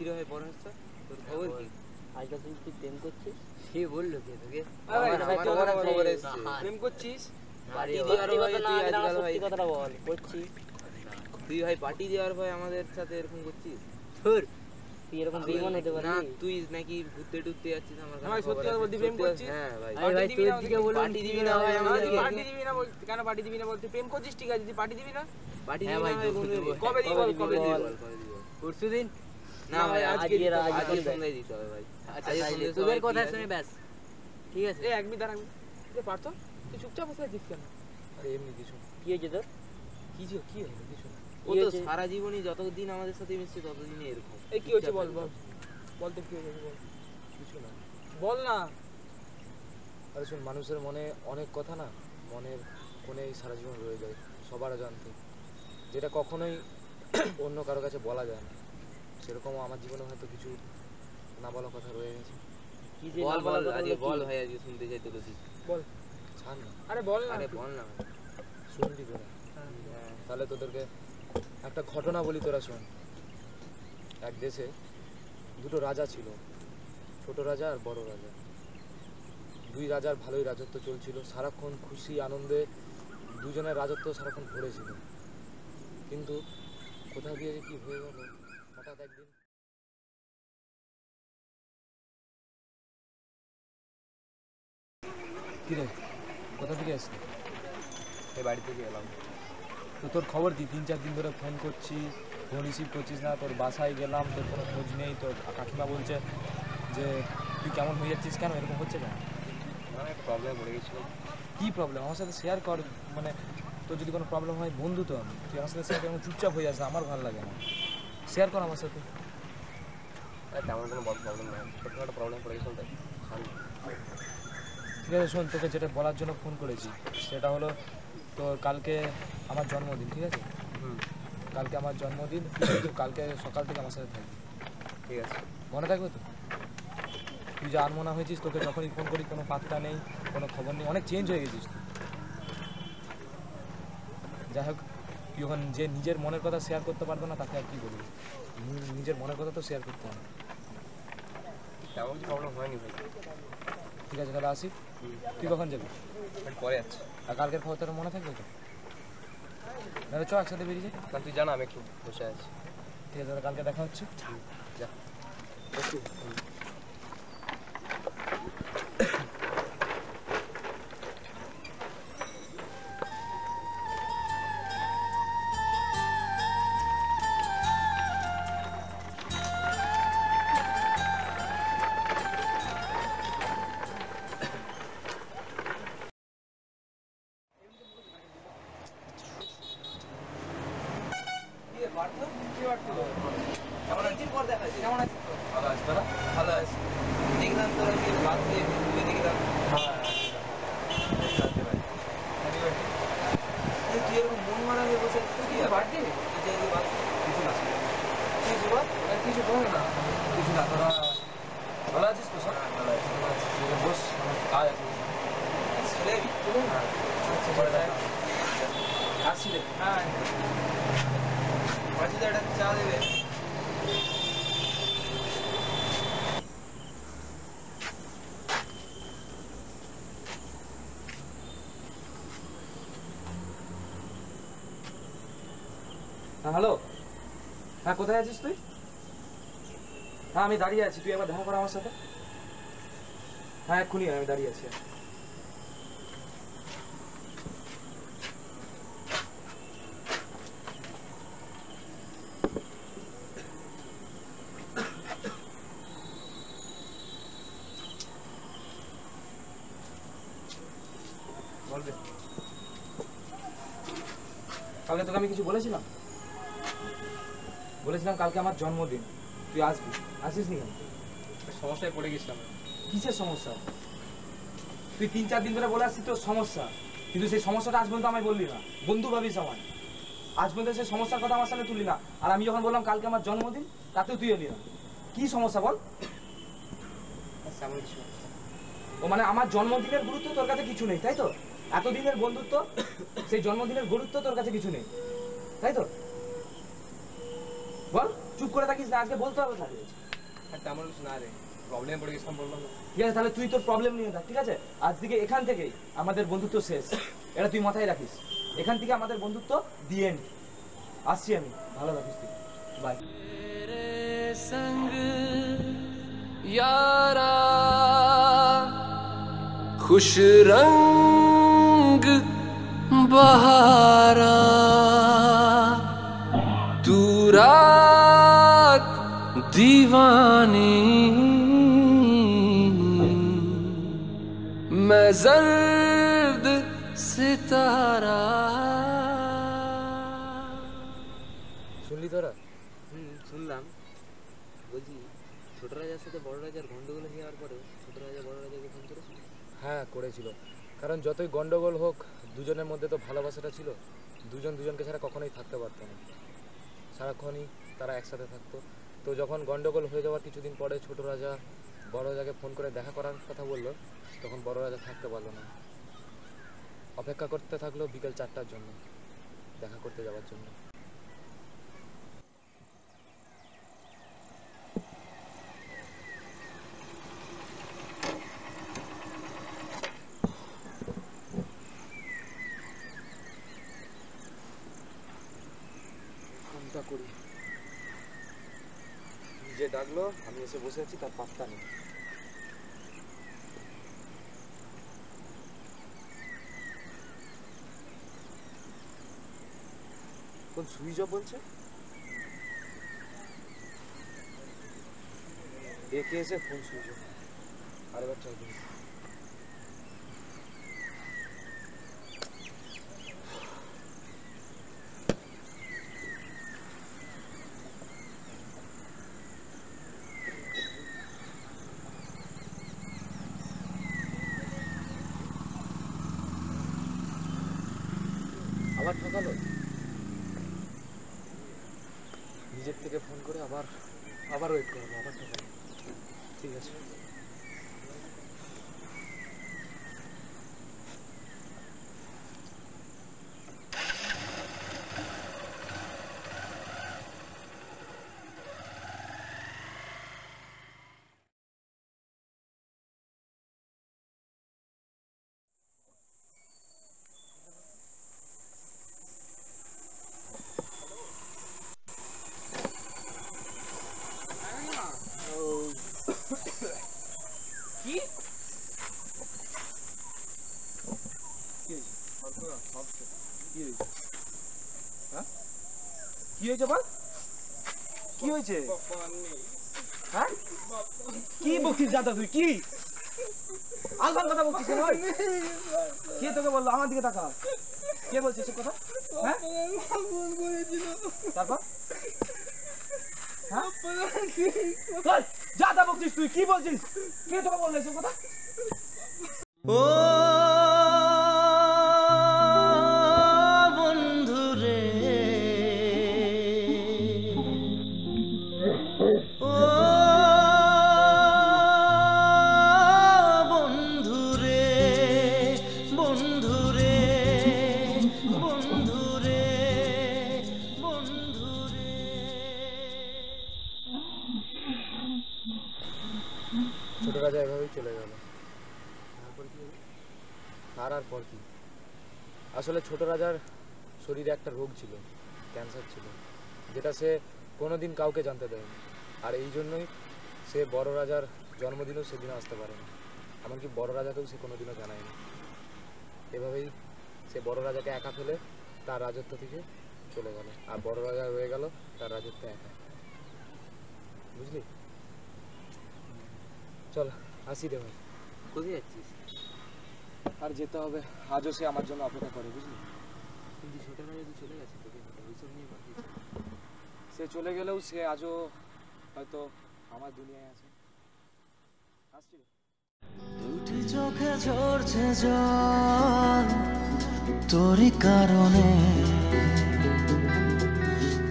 রে ভাই পরমেশ্বর, তোর খবর কি? আজকাল তুই প্রেম করছিস? সে বললো কে তোকে? প্রেম করছিস? পার্টি দেওয়ার ভয় তুই আজকাল ভাই কথাটা বল। করছি। তুই ভাই পার্টি দেওয়ার ভয় আমাদের সাথে এরকম করছিস? ধুর, তুই এরকম বেঈমান হতে পারবি? না তুই নাকি ঘুরতে টুরতে যাচ্ছিস আমার কাছে? ভাই সত্যি কথা বলতে প্রেম করছিস? হ্যাঁ ভাই। আরে ভাই তুই দিকে বলুন পার্টি দিবি না ভাই আমাদেরকে? পার্টি দিবি না বলতে কেন পার্টি দিবি না বলতে? প্রেম করছিস ঠিক আছে, তুই পার্টি দিবি না? পার্টি হ্যাঁ দিবি ভাই, না ভাই বন্ধু? কবে দিবি বল, কবে দিবি? পরশুদিন? না ভাই আজকে আজকে সন্ধ্যায় দিতে হবে ভাই। আচ্ছা তোদের কথা শুনে ব্যাস ঠিক আছে। এই এক মিনিট দাঁড়া, তুই পারত? তুই চুপচাপ বসে আছিস কেন? আরে এমনি কিছু কি হয়েছে তোর? কি হলো কিছু না। ও তো সারা জীবনই যতদিন আমাদের সাথে মিশছে ততদিনই এরকম। এই কি হচ্ছে বল বল বল তো কি হয়েছে বল। কিছু না। বল না। আরে শোন, মানুষের মনে অনেক কথা না মনের কোণেই সারা জীবন রয়ে যায়, সবার জানতে, যেটা কখনোই অন্য কারো কাছে বলা যায় না। সেরকমও আমার জীবনে হয়তো কিছু না বলা কথা রয়ে গেছে। কি যে বল না বলার বল কথা আজকে হলো বল কি? ভাই, আজকে শুনতে চাই তোকে তুই। বল। ছাড় না। আরে বল না। আরে বল না ভাই। শুনবি তোরা? হ্যাঁ। তাহলে তোদেরকে একটা ঘটনা বলি, তোরা শোন। এক দেশে দুটো রাজা ছিল, ছোট রাজা আর বড় রাজা। দুই রাজার ভালোই রাজত্ব চলছিল, সারাক্ষণ খুশি আনন্দে দুজনের রাজত্ব সারাক্ষণ ভরেছিল। কিন্তু কোথা দিয়ে যে কি হয়ে গেল, হঠাৎ একদিন কিরে কোথা থেকে আসলি? এই বাড়ি থেকে এলাম। তো তোর খবর কি? 3-4 দিন ধরে ফোন করছি, ফোন রিসিভ করছিস না। তোর বাসায় গেলাম, তোর কোনো খোঁজ নেই। তোর কাকিমা বলছে যে তুই কেমন হয়ে যাচ্ছিস, কেন এরকম হচ্ছে কেন? আমার একটা প্রবলেমে পড়ে গেছিলাম। কী প্রবলেম? আমার সাথে শেয়ার কর। মানে তোর যদি কোনো প্রবলেম হয়, বন্ধু তো আমি, তুই আমার সাথে শেয়ার কর। চুপচাপ হয়ে যাচ্ছে, আমার ভালো লাগে না। শেয়ার কর আমার সাথে। তেমন কোনো বড় প্রবলেম নয়, ছোটো একটা প্রবলেম পড়ে গেছিলাম তাই। ঠিক আছে শোন, তোকে যেটা বলার জন্য ফোন করেছি সেটা হলো, তোর কালকে আমার জন্মদিন, ঠিক আছে? কালকে আমার জন্মদিন, তুই কালকে সকাল থেকে আমার সাথে থাকবি, ঠিক আছে? মনে থাকবে তো? তুই যে আনমনা হয়েছিস, তোকে যখনই ফোন করি কোনো পাত্তা নেই, কোনো খবর নেই, অনেক চেঞ্জ হয়ে গেছিস তুই। যাই হোক, তুই যখন যে নিজের মনের কথা শেয়ার করতে পারবে না, তাকে আর কি বলবি? নিজের মনের কথা তো শেয়ার করতে হবে। তেমন কিছু প্রবলেম হয়নি ভাই। ঠিক আছে তাহলে আসি। তুই কখন যাবি? পরে যাচ্ছি। আর কালকের খবর তোর মনে থাকবে তো? তাহলে চ একসাথে বেরিয়ে যাই। না তুই জানা, আমি একটু বসে আছি। ঠিক আছে তাহলে কালকে দেখা হচ্ছে। যা। ভালো আছি। দেখলাম তোরা কি বাদ দিয়ে ঘুরে দেখলাম। তুই এরকম মন মারা হয়ে বসে কি বাড়তি? কিছু না, কিছু বল না। কিছু না, তোরা ভালো আছিস তো? সব ভালো আছি। বস, কাজ আছে। আসছি রে। হ্যাঁ, পাঁচশো একটা চা দেবে। হ্যাঁ হ্যালো, হ্যাঁ কোথায় আছিস তুই? হ্যাঁ আমি দাঁড়িয়ে আছি, তুই একবার দেখা কর আমার সাথে। হ্যাঁ এক্ষুনি আমি দাঁড়িয়ে আছি। বলবে কালকে তোকে আমি কিছু বলেছিলাম কালকে আমার জন্মদিন, তুই আসবি, আসিস নি কেন? সমস্যায় পড়ে গেছিলাম। কিসের সমস্যা? তুই 3-4 দিন ধরে বলে আসছিস তোর সমস্যা, কিন্তু সেই সমস্যাটা আজ পর্যন্ত আমায় বললি না। বন্ধু ভাবিস আমায়, আজ পর্যন্ত সেই সমস্যার কথা আমার সামনে তুললি না। আর আমি যখন বললাম কালকে আমার জন্মদিন, তাতেও তুই এলি না। কি সমস্যা বল? ও মানে আমার জন্মদিনের গুরুত্ব তোর কাছে কিছু নেই, তাই তো? এতদিনের বন্ধুত্ব, সেই জন্মদিনের গুরুত্ব তোর কাছে কিছু নেই, তাই তো? বল। চুপ করে থাকিস না, আজকে বলতে হবে তাহলে। আর তেমন কিছু না রে, প্রবলেমে পড়ে গেছিলাম বললাম না। ঠিক আছে, তাহলে তুই তোর প্রবলেম নিয়ে থাক, ঠিক আছে? আজ থেকে এখান থেকেই আমাদের বন্ধুত্ব শেষ, এটা তুই মাথায় রাখিস। এখান থেকে আমাদের বন্ধুত্ব দি এন্ড। আসছি আমি, ভালো রাখিস তুই, বাই। यारा खुश रंग बहारा तू रात दीवानी मैं जर्द सितारा। শুনলি তোরা? শুনলাম। বলছি ছোট রাজার সাথে বড় রাজার গন্ডগোল হয়ে যাওয়ার পরেও ছোট রাজা বড় রাজাকে ফোন করেছিল? হ্যাঁ করেছিল, কারণ যতই গন্ডগোল হোক দুজনের মধ্যে তো ভালোবাসাটা ছিল। দুজন দুজনকে ছাড়া কখনোই থাকতে পারতো না, সারাক্ষণই তারা একসাথে থাকতো। তো যখন গন্ডগোল হয়ে যাওয়ার কিছুদিন পরে ছোট রাজা বড় রাজাকে ফোন করে দেখা করার কথা বললো, তখন বড় রাজা থাকতে পারলো না, অপেক্ষা করতে থাকলো বিকেল 4টার জন্য দেখা করতে যাওয়ার জন্য। ফোনটা করি, নিজে ডাকলো, আমি এসে বসে আছি, তার পাত্তা নেই। কোন সুইচ অফ বলছে? একে এসে ফোন সুইচ অফ। আরেকবার ট্রাই করি। আবার ঠকালো, নিজের থেকে ফোন করে আবার ওয়েট করবো, আবার ঠকালো। ঠিক আছে, কি হয়েছে বল, কি হয়েছে? হ্যাঁ কি বকছিস দাদা তুই? কি আলফান কথা বলছিস? কে তোকে বললো? আমার দিকে তাকা, কে বলছিস সে কথা? হ্যাঁ তারপর যা তা বকছিস তুই, কি বলছিস? কে তোকে বললো এসব কথা? ও বন্ধুরে, ও বন্ধুরে, বন্ধুরে, বন্ধুরে, বন্ধুরে। ছোট রাজা এভাবেই চলে গেল। আর পর কি, আসলে ছোট রাজার শরীরে একটা রোগ ছিল, ক্যান্সার ছিল, যেটা সে কোনোদিন কাউকে জানতে দেয়নি। আর এই জন্যই সে বড় রাজার জন্মদিনও সেদিন আসতে পারেনি, এমনকি বড় রাজাকেও সে কোনোদিনও জানায়নি। এভাবেই সে বড় রাজাকে একা ফেলে তার রাজত্ব থেকে চলে গেল, আর বড় রাজা রয়ে গেল তার রাজত্ব একা। বুঝলি? চল আসি রে ভাই। কোথায় যাচ্ছিস? আর যেতে হবে, আজও সে আমার জন্য অপেক্ষা করে, বুঝলি? কিন্তু ছোট রাজা তো চলে গেছে, তোকে ওইসব নিয়ে ভাবছিস? সে চলে গেলেও সে আজও হয়তো আমার দুনিয়ায় আছে। আসছি। দুটি চোখে ঝরছে জল তোরই কারণে,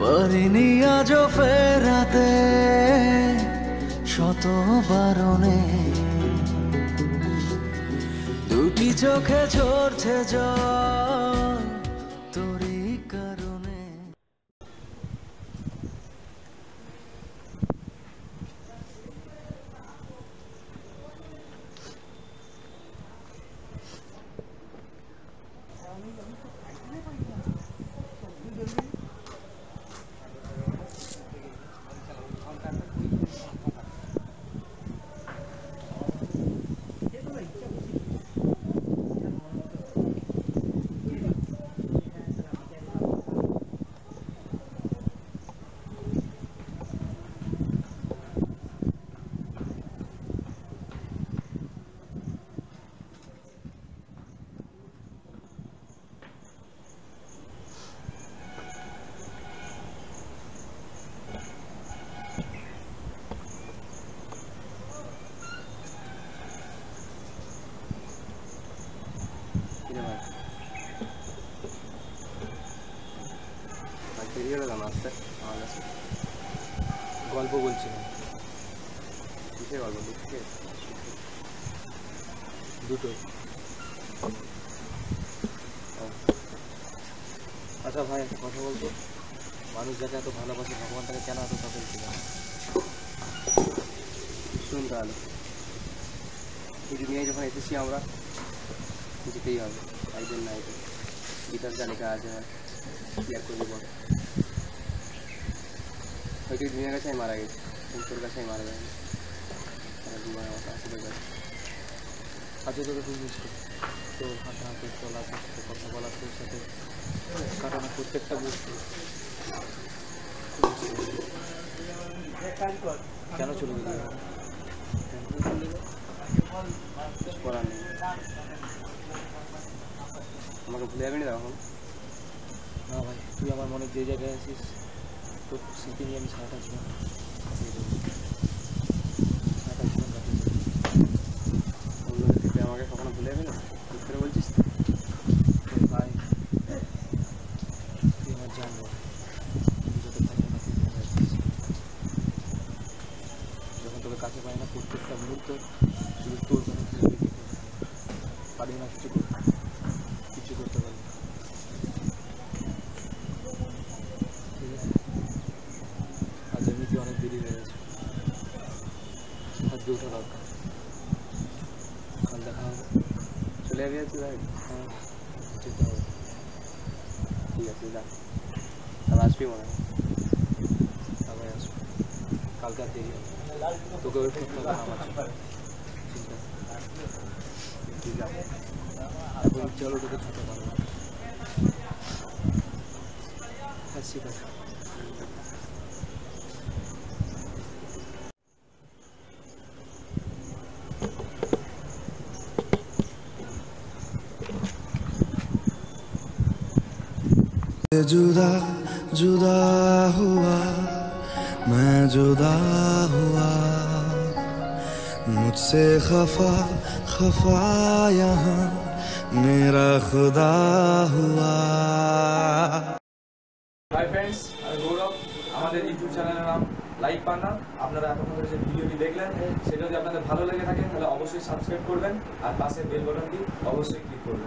পারিনি আজও ফেরাতে শত বারণে। দুটি চোখে ঝরছে জল তোরই কারণে। দাঁড়িয়ে গেল কেন আসতে আমার কাছে? গল্প বলছিলাম। কিসের গল্প? দুঃখে? দুটোই। আচ্ছা ভাই, একটা কথা বলতো, মানুষ যাকে এত ভালোবাসে ভগবান তাকে কেন এত তাড়াতাড়ি ছিল? শুন তাহলে, এই দুনিয়ায় যখন এসেছি আমরা, যেতেই হবে একদিন না একদিন। গীতার যা লেখা আছে কি আর করবি বল? হয়তো এই দুনিয়ার কাছে আমি মারা গেছি, কিন্তু তোর কাছে আমি মারা যায়নি। সারা জীবন আমার কাছে গেছে। আজকে তোকে খুব মিস করি। তোর হাঁটা তোর চলা, তোর সাথে কথা বলা, তোর সাথে কাটানো প্রত্যেকটা মুহূর্ত। কেন চলে গেলি? কিছু করার নেই। আমাকে ভুলে যাবি না তখন? না ভাই, তুই আমার মনে যে জায়গায় আছিস, তোর স্মৃতি নিয়ে আমি সারাটা জীবন কাটিয়ে দেবো। সারাটা জীবন কাটিয়ে দেবো। অন্যদের থেকে আমাকে কখনো ভুলে যাবি না? ঠিক করে বলছিস তো? তোর ভাই, তুই আমার জানবো তুই যত ভালো না তুই মনে রাখিস। যখন তোকে কাছে পাই না, প্রত্যেকটা মুহূর্ত শুধু তোর কথা ভেবে কেটে যায়। পারি না কিছু করতে, কিছু করতে পারি না। ঠিক আছে, আজ এমনিতে অনেক দেরি হয়ে গেছে, আজকে ওঠা দরকার। কাল দেখা হবে। চলে যাবি আজকে ভাই? হ্যাঁ, যেতে হবে। ঠিক আছে, যা। তাহলে আসবি মনে হয়। আবার আসবো। কালকে আর দেরি হবে। তোকে ওয়েট করতে হবে না আমার জন্য। চিন্তা নেই। তুই যা। এখন ইচ্ছে হলো তোকে ছুটে মারবো। আসছি তাহলে। जुदा जुदा हुआ मैं जुदा हुआ मुझसे खफा खफा यहाँ मेरा खुदा हुआ হাই ফ্রেন্ডস, আমি গৌরব। আমাদের ইউটিউব চ্যানেলের নাম লাইক পান্না। আপনারা এতক্ষণ ধরে যে ভিডিওটি দেখলেন, সেটা যদি আপনাদের ভালো লেগে থাকে তাহলে অবশ্যই সাবস্ক্রাইব করবেন আর পাশে বেল বাটনটি অবশ্যই ক্লিক করবেন।